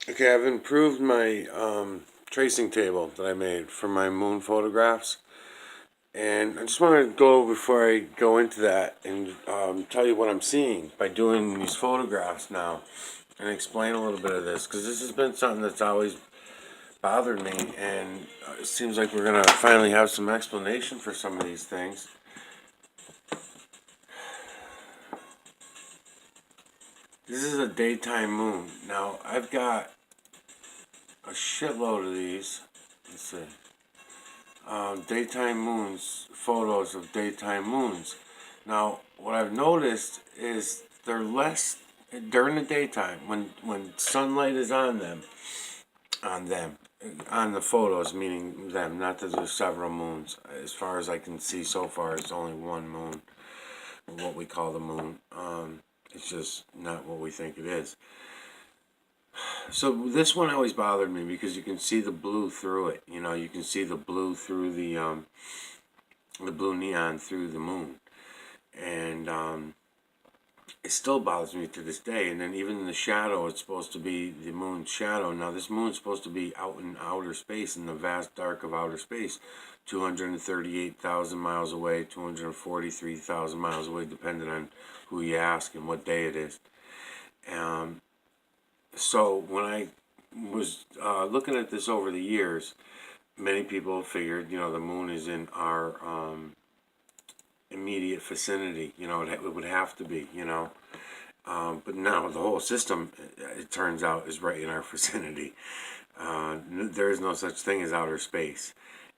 Okay, I've improved my tracing table that I made for my moon photographs. And I just want to go before I go into that and tell you what I'm seeing by doing these photographs now and explain a little bit of this because this has been something that's always bothered me, and it seems like we're going to finally have some explanation for some of these things. This is a daytime moon. Now, I've got a shitload of these. Let's see. Daytime moons, photos of daytime moons. Now, what I've noticed is they're less during the daytime when sunlight is on them, on the photos, meaning them. Not that there's several moons. As far as I can see so far, it's only one moon, what we call the moon. It's just not what we think it is. So this one always bothered me because you can see the blue through it. You know, you can see the blue through the blue neon through the moon, and it still bothers me to this day. And then even in the shadow, it's supposed to be the moon's shadow. Now this moon's supposed to be out in outer space, in the vast dark of outer space, 238,000 miles away, 243,000 miles away, depending on who you ask and what day it is. So when I was looking at this over the years, many people figured, the moon is in our immediate vicinity. It would have to be, but now the whole system, it turns out, is right in our vicinity. There is no such thing as outer space,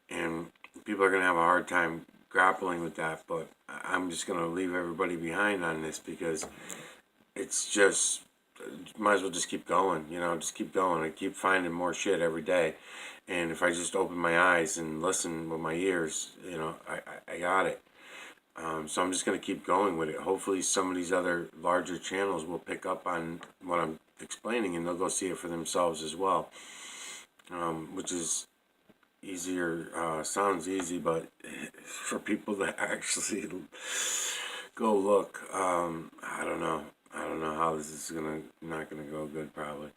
and people are going to have a hard time grappling with that. But I'm just going to leave everybody behind on this because it's just, might as well just keep going. Just keep going. I keep finding more shit every day, and if I just open my eyes and listen with my ears, I got it. So I'm just going to keep going with it. Hopefully some of these other larger channels will pick up on what I'm explaining and they'll go see it for themselves as well, which is easier, sounds easy, but for people to actually go look, I don't know. I don't know how this is not gonna go good probably.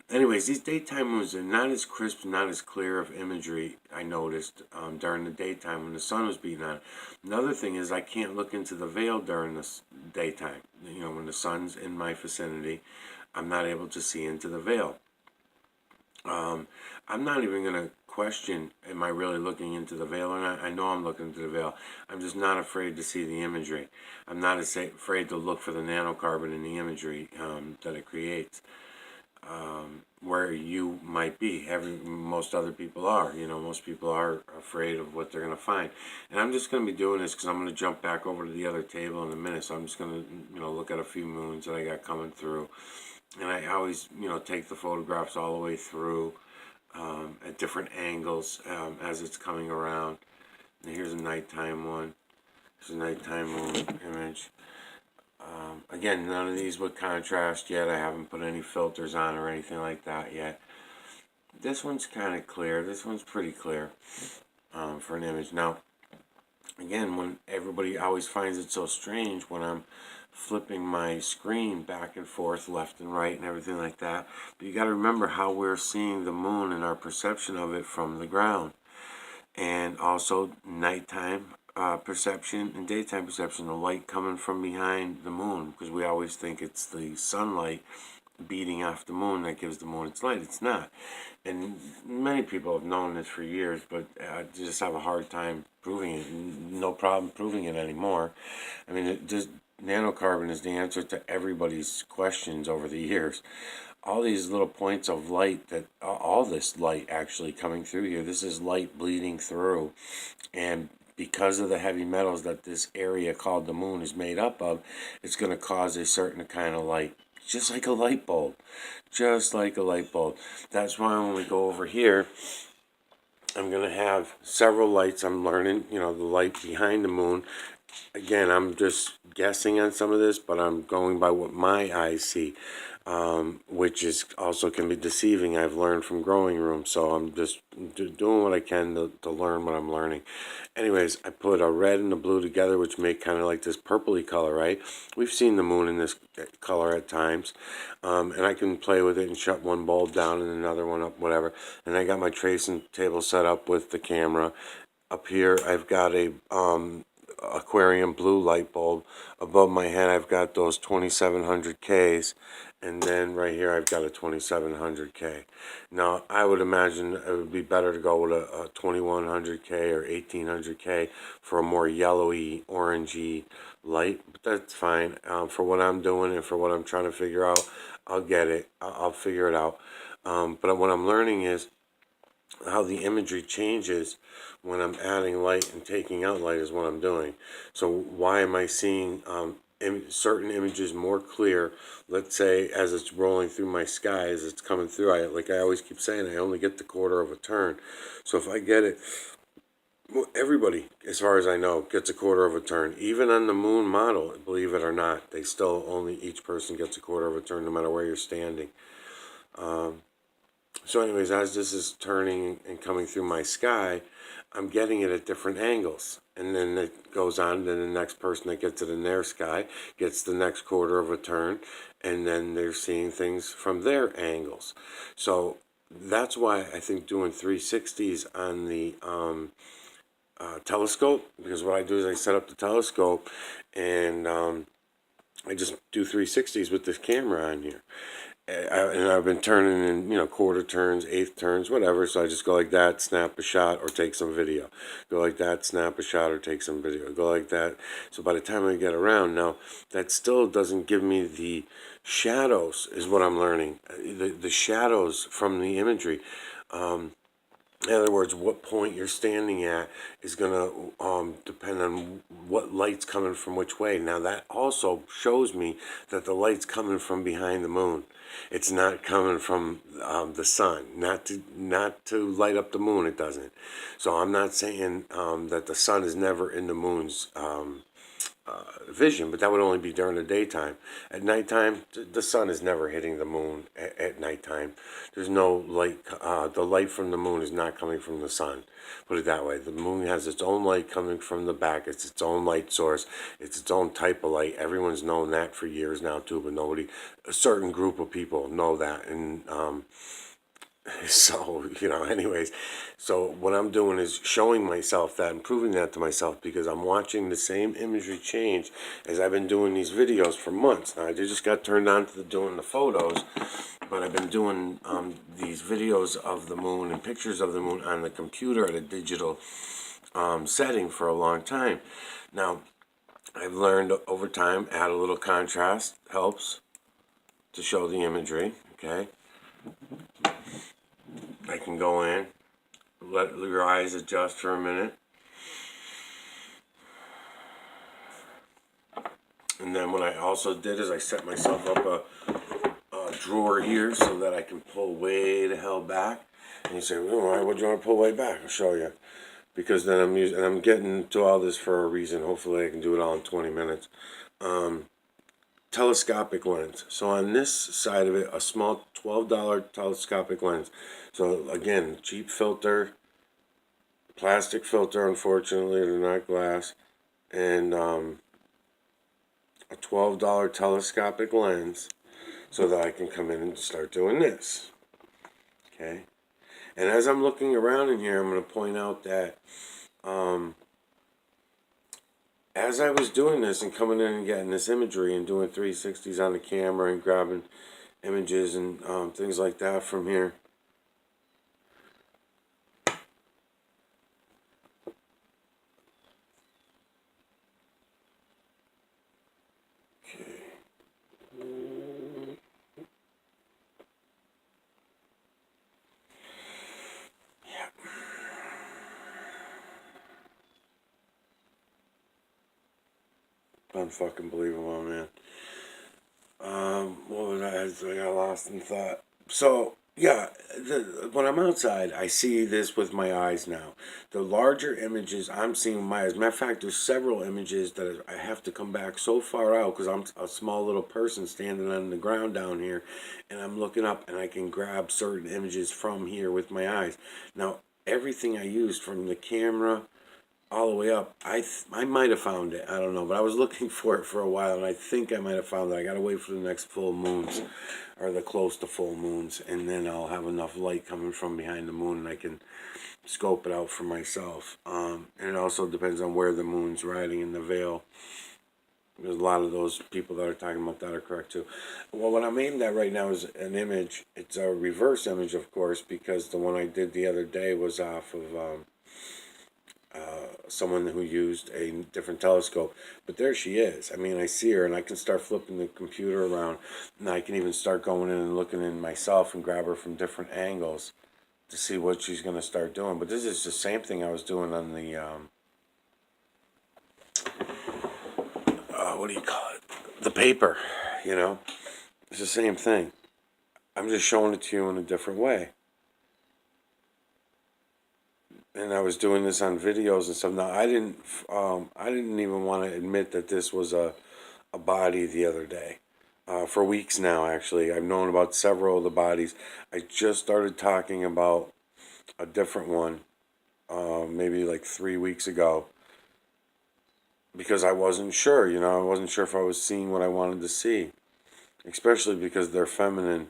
Anyways, these daytime moons are not as crisp, not as clear of imagery, I noticed, during the daytime when the sun was beating on. Another thing is I can't look into the veil during the daytime. When the sun's in my vicinity, I'm not able to see into the veil. I'm not even going to question, am I really looking into the veil or not? I know I'm looking into the veil. I'm just not afraid to see the imagery. I'm not afraid to look for the nanocarbon in the imagery that it creates. Where you might be. Most other people are. Most people are afraid of what they're going to find. And I'm just going to be doing this because I'm going to jump back over to the other table in a minute. So I'm just going to, look at a few moons that I got coming through. And I always, take the photographs all the way through at different angles as it's coming around. And here's a nighttime one. Here's a nighttime moon image. Again, none of these with contrast yet. I haven't put any filters on or anything like that yet. This one's kind of clear. This one's pretty clear for an image. Now, again, when everybody always finds it so strange when I'm flipping my screen back and forth, left and right, and everything like that. But you got to remember how we're seeing the moon and our perception of it from the ground. And also nighttime perception and daytime perception, the light coming from behind the moon, because we always think it's the sunlight beating off the moon that gives the moon its light. It's not. And many people have known this for years, but I just have a hard time proving it. No problem proving it anymore. I mean, nanocarbon is the answer to everybody's questions over the years. All these little points of light, that all this light actually coming through here, this is light bleeding through, and because of the heavy metals that this area called the moon is made up of, it's going to cause a certain kind of light, just like a light bulb, just like a light bulb. That's why when we go over here, I'm going to have several lights. I'm learning, the light behind the moon. Again, I'm just guessing on some of this, but I'm going by what my eyes see. which is also can be deceiving. I've learned from growing rooms, so I'm just doing what I can to learn what I'm learning. Anyways, I put a red and a blue together, which make kind of like this purpley color, right? We've seen the moon in this color at times, and I can play with it and shut one bulb down and another one up, whatever. And I got my tracing table set up with the camera. Up here, I've got a aquarium blue light bulb. Above my head, I've got those 2700Ks, and then right here I've got a 2700K. Now I would imagine it would be better to go with a 2100K or 1800K for a more yellowy, orangey light, but that's fine. For what I'm doing and for what I'm trying to figure out, I'll get it. I'll figure it out. But what I'm learning is how the imagery changes when I'm adding light and taking out light is what I'm doing. So why am I seeing certain images more clear? Let's say as it's rolling through my sky, as it's coming through, like I always keep saying, I only get the quarter of a turn. So if I get it, well, everybody, as far as I know, gets a quarter of a turn. Even on the moon model, believe it or not, they still only, each person gets a quarter of a turn no matter where you're standing. So anyways, as this is turning and coming through my sky, I'm getting it at different angles. And then it goes on, then the next person that gets it in their sky gets the next quarter of a turn, and then they're seeing things from their angles. So that's why I think doing 360s on the telescope, because what I do is I set up the telescope and I just do 360s with this camera on here. And I've been turning in, quarter turns, eighth turns, whatever. So I just go like that, snap a shot, or take some video. Go like that, snap a shot, or take some video. Go like that. So by the time I get around, now that still doesn't give me the shadows, is what I'm learning. The shadows from the imagery. In other words, what point you're standing at is going to depend on what light's coming from which way. Now, that also shows me that the light's coming from behind the moon. It's not coming from the sun. Not to light up the moon, it doesn't. So I'm not saying that the sun is never in the moon's vision, but that would only be during the daytime. At nighttime, the sun is never hitting the moon at nighttime. There's no light. The light from the moon is not coming from the sun. Put it that way. The moon has its own light coming from the back. It's its own light source. It's its own type of light. Everyone's known that for years now too, but a certain group of people know that. And so, anyways, so what I'm doing is showing myself that and proving that to myself, because I'm watching the same imagery change as I've been doing these videos for months. Now, I just got turned on to doing the photos, but I've been doing these videos of the moon and pictures of the moon on the computer at a digital setting for a long time. Now, I've learned over time, add a little contrast helps to show the imagery, okay? I can go in, let your eyes adjust for a minute, and then what I also did is I set myself up a drawer here so that I can pull way the hell back. And you say, well, why would you want to pull way back? I'll show you. Because then I'm getting to all this for a reason. Hopefully I can do it all in 20 minutes. Telescopic lens. So on this side of it, a small $12 telescopic lens. So again, cheap filter, plastic filter, unfortunately, they're not glass, and a $12 telescopic lens so that I can come in and start doing this. Okay? And as I'm looking around in here, I'm going to point out that as I was doing this and coming in and getting this imagery and doing 360s on the camera and grabbing images and things like that from here, unfucking believable, man. What was I got lost in thought. So Yeah, when I'm outside, I see this with my eyes now. The larger images I'm seeing with my eyes. Matter of fact, there's several images that I have to come back so far out because I'm a small little person standing on the ground down here, and I'm looking up and I can grab certain images from here with my eyes. Now, everything I used from the camera all the way up. I might have found it. I don't know, but I was looking for it for a while, and I think I might have found it. I gotta wait for the next full moons, or the close to full moons, and then I'll have enough light coming from behind the moon, and I can scope it out for myself. And it also depends on where the moon's riding in the veil. There's a lot of those people that are talking about that are correct too. Well, what I'm aimed at right now is an image. It's a reverse image, of course, because the one I did the other day was off of someone who used a different telescope. But there she is. I mean, I see her, and I can start flipping the computer around, and I can even start going in and looking in myself and grab her from different angles to see what she's going to start doing. But this is the same thing I was doing on the, what do you call it? The paper, you know? It's the same thing. I'm just showing it to you in a different way. And I was doing this on videos and stuff. Now I didn't even want to admit that this was a body the other day. For weeks now, actually, I've known about several of the bodies. I just started talking about a different one, maybe like 3 weeks ago, because I wasn't sure. You know, I wasn't sure if I was seeing what I wanted to see, especially because they're feminine.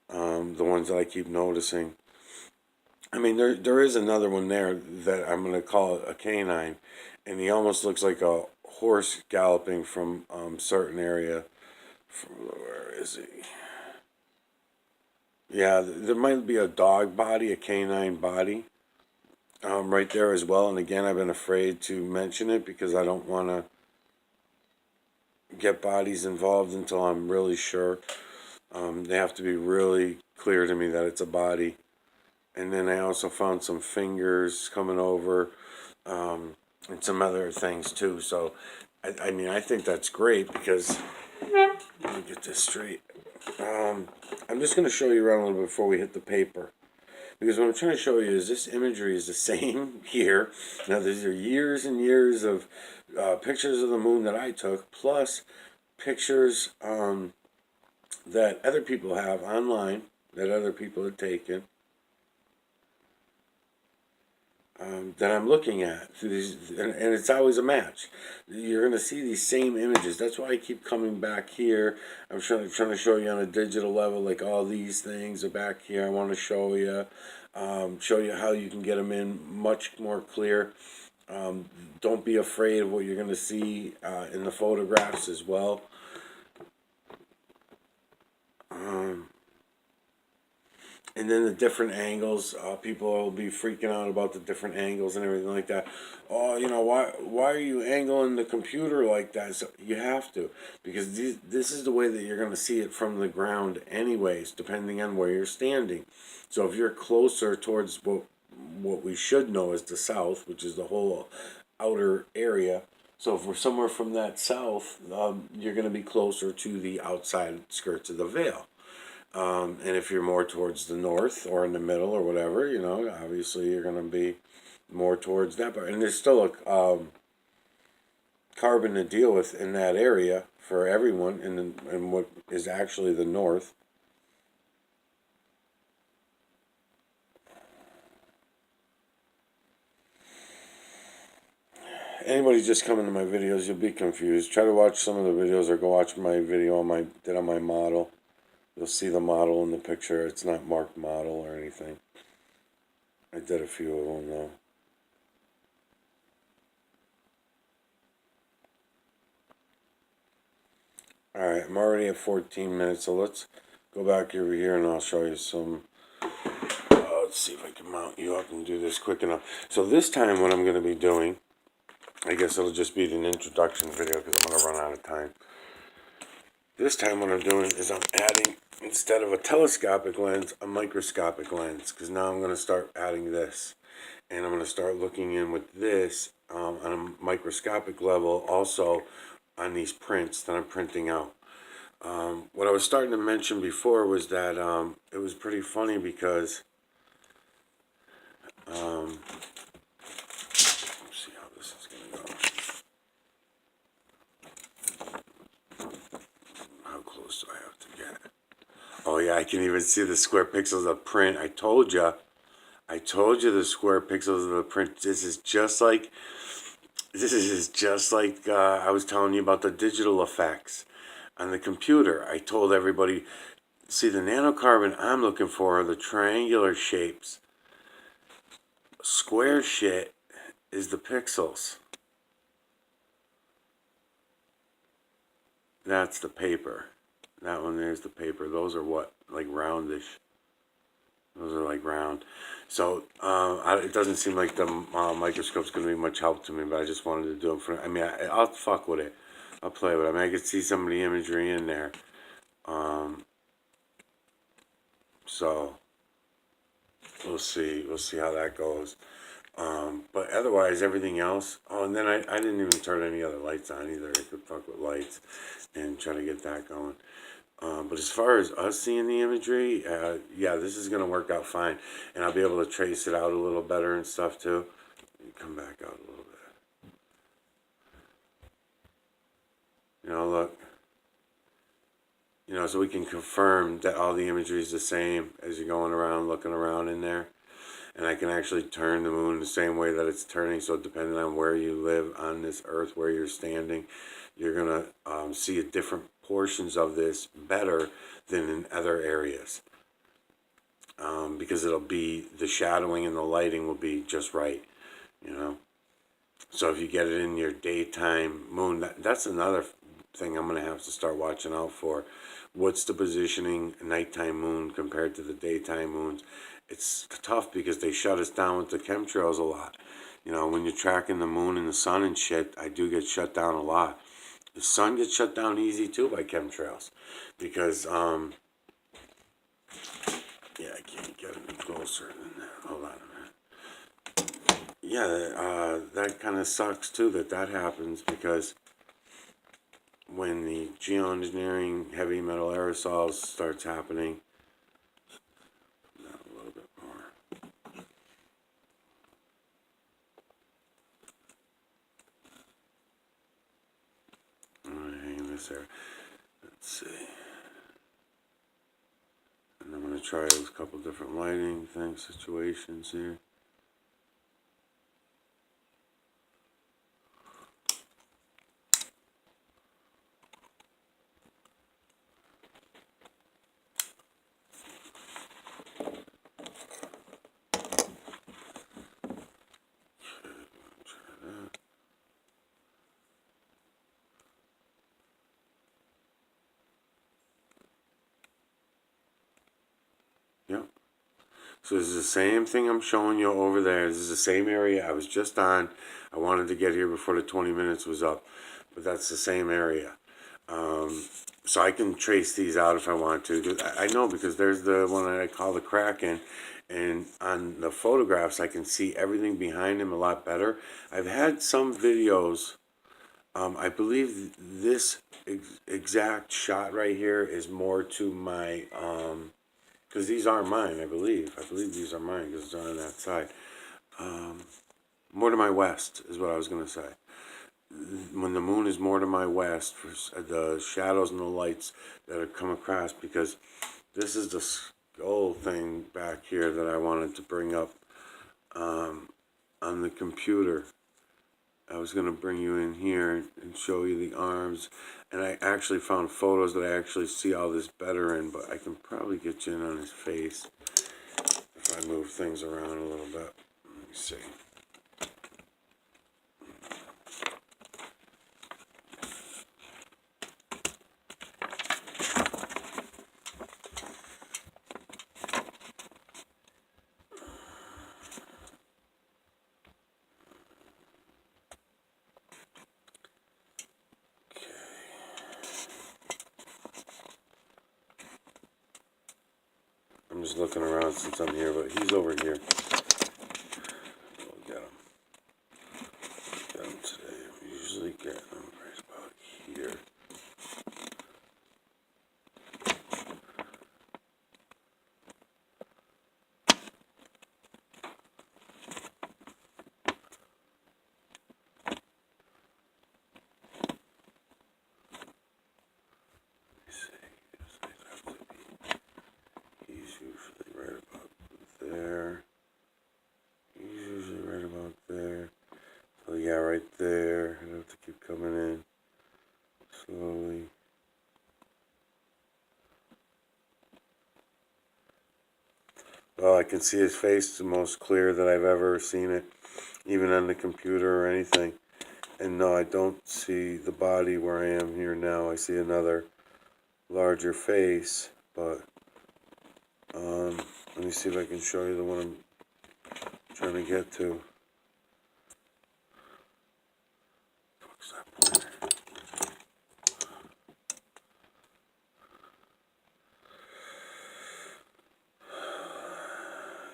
The ones that I keep noticing. I mean, there is another one there that I'm going to call it a canine, and he almost looks like a horse galloping from certain area. Where is he? Yeah, there might be a dog body, a canine body, right there as well. And again, I've been afraid to mention it because I don't want to get bodies involved until I'm really sure. They have to be really clear to me that it's a body. And then I also found some fingers coming over, and some other things too. So, I mean, I think that's great because, let me get this straight. I'm just going to show you around a little bit before we hit the paper. Because what I'm trying to show you is this imagery is the same here. Now, these are years and years of pictures of the moon that I took, plus pictures that other people have online, that other people had taken. That I'm looking at through these, and it's always a match. You're going to see these same images. That's why I keep coming back here. I'm trying to show you on a digital level, like all these things are back here. I want to show you how you can get them in much more clear. Don't be afraid of what you're going to see in the photographs as well. And then the different angles, people will be freaking out about the different angles and everything like that. Oh, you know, why are you angling the computer like that? So you have to, because this is the way that you're going to see it from the ground anyways, depending on where you're standing. So if you're closer towards what we should know as the south, which is the whole outer area. So if we're somewhere from that south, you're going to be closer to the outside skirts of the veil. And if you're more towards the north or in the middle or whatever, you know, obviously you're going to be more towards that part. And there's still a carbon to deal with in that area for everyone in what is actually the north. Anybody just coming to my videos, you'll be confused. Try to watch some of the videos or go watch my video on my model. You'll see the model in the picture. It's not marked model or anything. I did a few of them though. Alright, I'm already at 14 minutes, so let's go back over here and I'll show you some. Let's see if I can mount you up and do this quick enough. So this time what I'm going to be doing, I guess it'll just be an introduction video because I'm going to run out of time. This time what I'm doing is I'm adding, instead of a telescopic lens, a microscopic lens, because now I'm going to start adding this. And I'm going to start looking in with this on a microscopic level also on these prints that I'm printing out. What I was starting to mention before was that it was pretty funny because let's see how this is going to go. How close do I have to get? Oh yeah, I can even see the square pixels of print. I told you the square pixels of the print. This is just like I was telling you about the digital effects on the computer. I told everybody, see, the nanocarbon I'm looking for are the triangular shapes. Square shit is the pixels. That's the paper. That one there's the paper. Those are what? Like roundish. Those are like round. So it doesn't seem like the microscope's going to be much help to me, but I just wanted to do it for. I mean, I'll fuck with it. I'll play with it. I mean, I could see some of the imagery in there. So we'll see. We'll see how that goes. But otherwise, everything else. Oh, and then I didn't even turn any other lights on either. I could fuck with lights and try to get that going. But as far as us seeing the imagery, yeah, this is going to work out fine. And I'll be able to trace it out a little better and stuff too. Come back out a little bit. You know, look. You know, so we can confirm that all the imagery is the same as you're going around, looking around in there. And I can actually turn the moon the same way that it's turning. So depending on where you live on this earth, where you're standing, you're going to see different portions of this better than in other areas. Because it'll be, the shadowing and the lighting will be just right, you know. So if you get it in your daytime moon, that's another thing I'm going to have to start watching out for. What's the positioning nighttime moon compared to the daytime moons? It's tough because they shut us down with the chemtrails a lot. You know, when you're tracking the moon and the sun and shit, I do get shut down a lot. The sun gets shut down easy too by chemtrails because, yeah, I can't get any closer than that. Hold on a minute. Yeah, that kind of sucks too that happens because when the geoengineering heavy metal aerosols starts happening, a little bit more. I'm going to hang this there. Let's see. And I'm going to try a couple different lighting things, situations here. Yep. So this is the same thing I'm showing you over there. This is the same area I was just on. I wanted to get here before the 20 minutes was up, but that's the same area. So I can trace these out if I want to. I know because there's the one that I call the Kraken, and on the photographs I can see everything behind him a lot better. I've had some videos. I believe this exact shot right here is more to my because these aren't mine, I believe. I believe these are mine because they're on that side. More to my west is what I was going to say. When the moon is more to my west, for the shadows and the lights that have come across, because this is the skull thing back here that I wanted to bring up on the computer. I was going to bring you in here and show you the arms. And I actually found photos that I actually see all this better in, but I can probably get you in on his face if I move things around a little bit. Let me see. I'm just looking around since I'm here, but he's over here. We'll get him. Get him today. We usually get him right about here. right there. I have to keep coming in slowly. Well, I can see his face the most clear that I've ever seen it, even on the computer or anything. And no, I don't see the body where I am here now. I see another larger face, but let me see if I can show you the one I'm trying to get to. What's that pointer?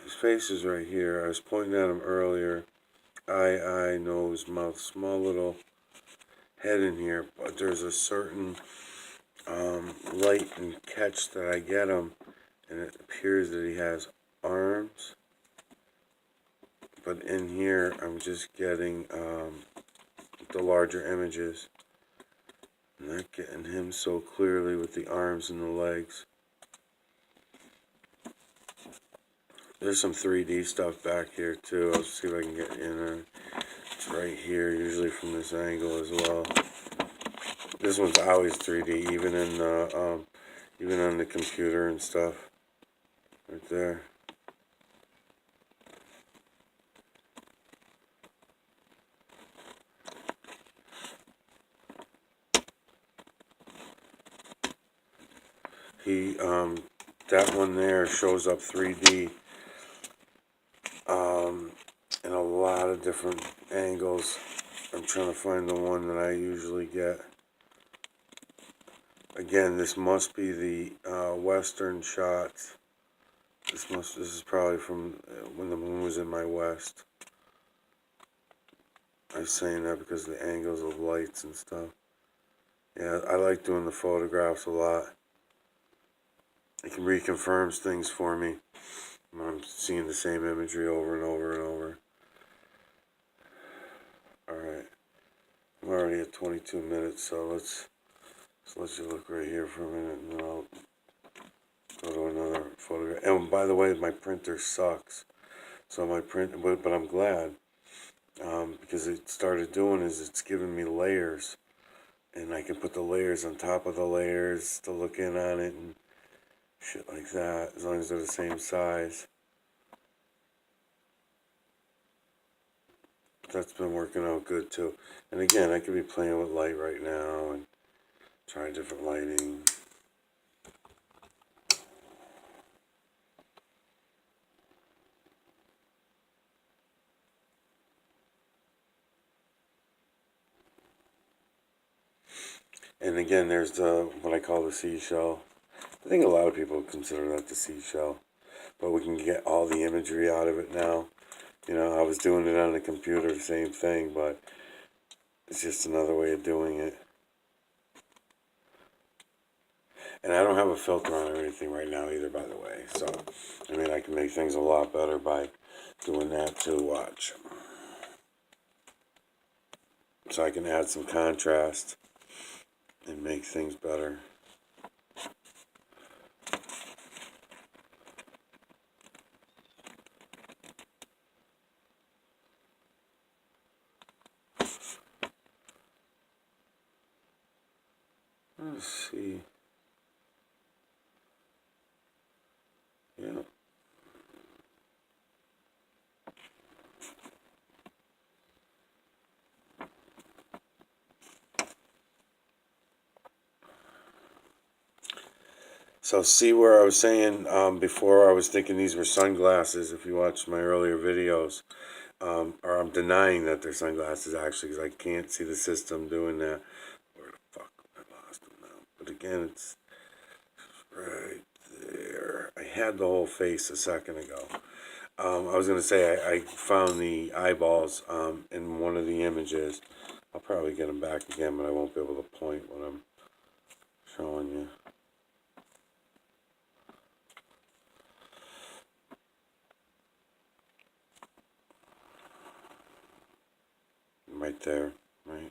His face is right here. I was pointing at him earlier. Eye, nose, mouth, small little head in here, but there's a certain light and catch that I get him, and it appears that he has arms, but in here I'm just getting the larger images. I'm not getting him so clearly with the arms and the legs. There's some 3D stuff back here too. I'll see if I can get in. It's right here, usually from this angle as well. This one's always 3D, even on the computer and stuff. Right there. That one there shows up 3D in a lot of different angles. I'm trying to find the one that I usually get. Again, this must be the western shots. This is probably from when the moon was in my west. I was saying that because of the angles of lights and stuff. Yeah, I like doing the photographs a lot. It can reconfirm things for me when I'm seeing the same imagery over and over and over. Alright, I'm already at 22 minutes, so let's let you look right here for a minute, and then I'll go to another photograph. And by the way, my printer sucks, so my print, but I'm glad, because it started doing is it's giving me layers, and I can put the layers on top of the layers to look in on it and shit like that, as long as they're the same size. That's been working out good too. And again, I could be playing with light right now and trying different lighting. And again, there's what I call the seashell. I think a lot of people consider that the seashell, but we can get all the imagery out of it now. You know, I was doing it on the computer, the same thing, but it's just another way of doing it. And I don't have a filter on or anything right now either, by the way. So, I mean, I can make things a lot better by doing that too. Watch. So I can add some contrast and make things better. Let's see. Yeah. So see where I was saying before, I was thinking these were sunglasses, if you watched my earlier videos. Or I'm denying that they're sunglasses, actually, because I can't see the system doing that. Where the fuck? I lost them now. But again, it's right there. I had the whole face a second ago. I was going to say I found the eyeballs in one of the images. I'll probably get them back again, but I won't be able to point what I'm showing you. Right there, right?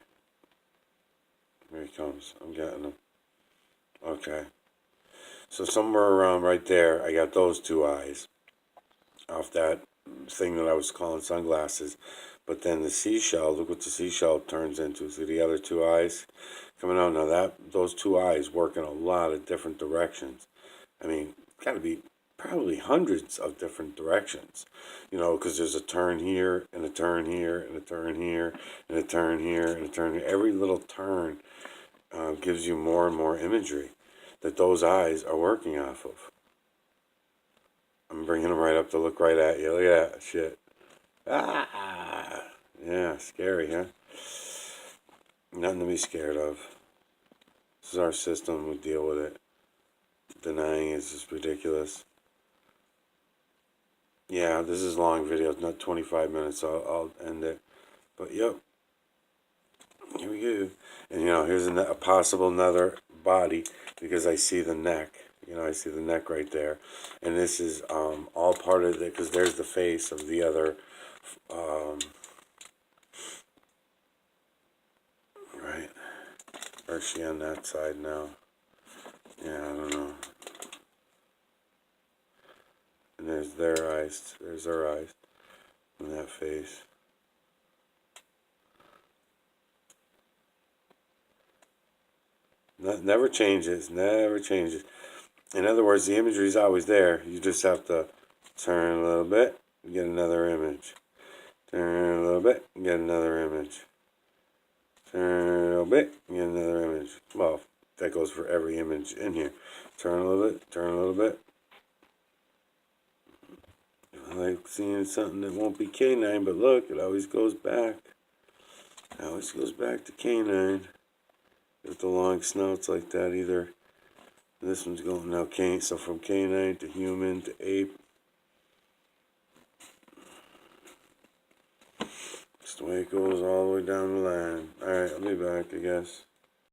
Here he comes. I'm getting him. Okay. So somewhere around right there, I got those two eyes off that thing that I was calling sunglasses. But then the seashell, look what the seashell turns into. See the other two eyes coming out? Now those two eyes work in a lot of different directions. I mean, got to be probably hundreds of different directions, because there's a turn here and a turn here and a turn here and a turn here and a turn here. Every little turn gives you more and more imagery that those eyes are working off of. I'm bringing them right up to look right at you. Look at that shit. Ah, yeah, scary, huh? Nothing to be scared of. This is our system. We deal with it. Denying is just ridiculous. Yeah, this is a long video. It's not 25 minutes. So I'll end it. But yep, here we go. And here's a possible another body because I see the neck. I see the neck right there, and this is all part of it because there's the face of the other. Right. Or is she on that side now? Yeah, I don't know. And there's their eyes. There's their eyes. And that face. Never changes. Never changes. In other words, the imagery is always there. You just have to turn a little bit, get another image. Turn a little bit, get another image. Turn a little bit, get another image. Well, that goes for every image in here. Turn a little bit, turn a little bit. I like seeing something that won't be canine, but look, it always goes back. It always goes back to canine. With the long snouts like that, either this one's going now so from canine to human to ape. Just the way it goes all the way down the line. Alright, I'll be back, I guess.